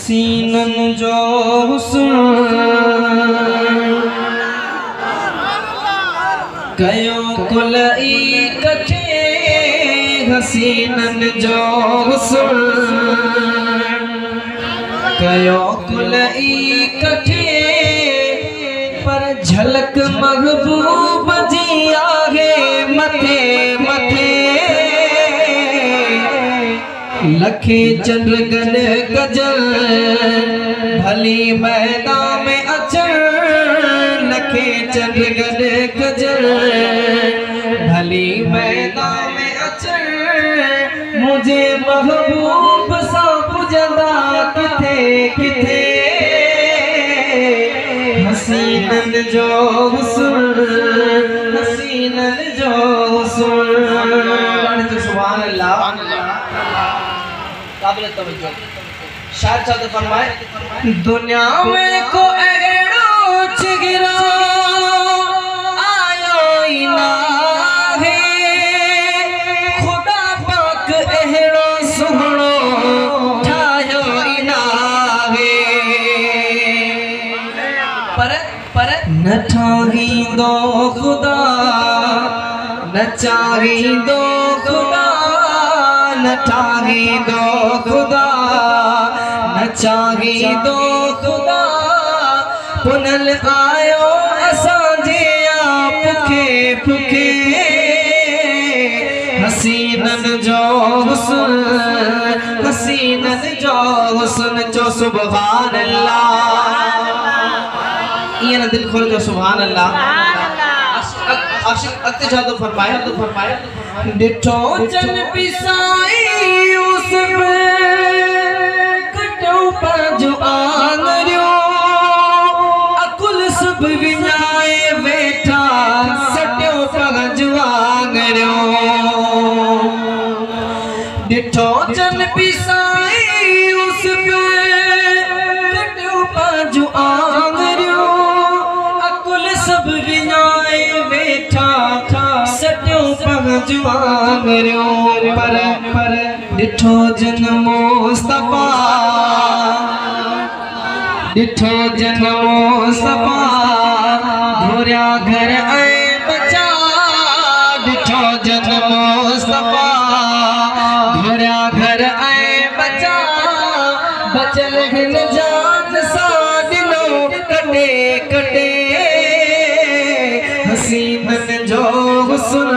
हसीनन जो हुस्न कयो कुलई कठे हसीनन जो हुस्न कयो कुलई कठे पर झलक महबूब जी आहे मथे मथे लखे चंद्रगन गजल भली मैदान में अचन लखे चंद्रगन गजल भली मैदान में अचन मुझे महबूब सा पुजंदा किथे किथे हसीनन जो हुस्न हसीनन जो हुस्न सुभान अल्लाह काबिल तवज्जो शायद चाहते फरमाए दुनिया में को एड़ो चिगिरा आयो ही ना है खुदा पाक एड़ो सुहणो ठायो ही ना है पर न ठाही दो खुदा न चाही दो खुदा न चाही दो खुदा न चाही दो खुदा पुनल आयो असांजे पुखे पुखे हसीनन जो हुस्न हसीनन जो हुस्न चो सुभान अल्लाह ये ना दिल खोल जो सुभान अल्लाह आशिक अक्ते जादू फरमाए डिठो जन पिसाई उस पे कटो पांजो आंगरियो अकुल सब विनाए बैठा सट्यो पांजो आंगरियो डिठो जन पिसाई उस पे कटो पांजो आंगरियो अकुल सब विनाए बैठा सट्यो पांजो आंगरियो पर डिठो जन मुस्तफा डिठो जन मुस्तफा घोरिया घर आए बचा डिठो जन मुस्तफा घोरिया घर आए बचा बचल हिन जान सा दिलो कटे कटे हसीनन जो हुस्न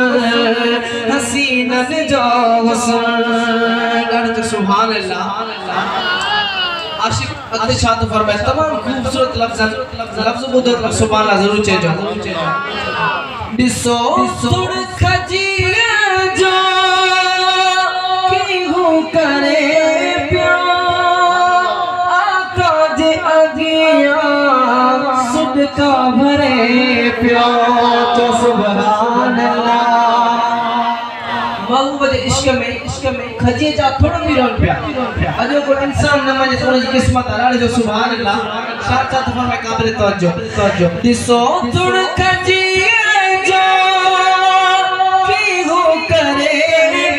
हसीनन जो हुस्न सुभान अल्लाह आशिक अगले शाद फरमाए तमाम खूबसूरत लफ्ज़ बुधो सुभान अल्लाह जरूर चेजो दिसो सुर खजी जो की हो करे प्यार आका जे अगिया सदका भरे प्यार तो सुभान अल्लाह महबूब जे इश्क में खजे जा थोड़ा भी रोन पिया अजो को इंसान न मने थोड़ी किस्मत हराले जो सुभान अल्लाह साथ साथ फरमाए काबिल तवज्जो दिसो तुड़ खजी जो की हो करे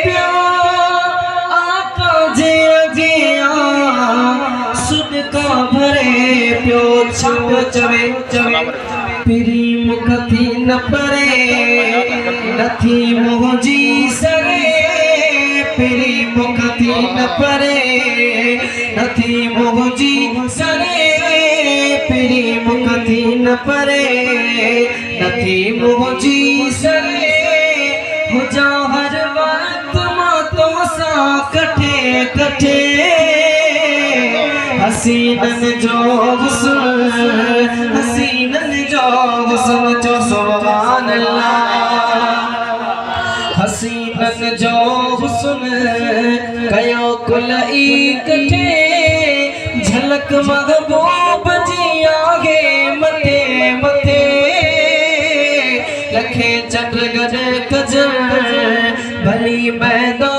प्यार आका जे अगिया सदका भरे प्यो छापो चवे पिरी मुख थी न परे नथी मुंजी सरे पिरी मुख थी न परे नथी मुंजी सरे पिरी मुख थी न परे नथी मुंजी सरे मुझा हर वक्त मातो सा कठे कठे हसीनन जो हुस्न हसीनन जो हुस्न जो सुभान अल्लाह हसीनन जो हुस्न कयो कुलई कठे झलक महबूब जी आगे मथे मथे लखे चंद्रगन गजल भली मैदान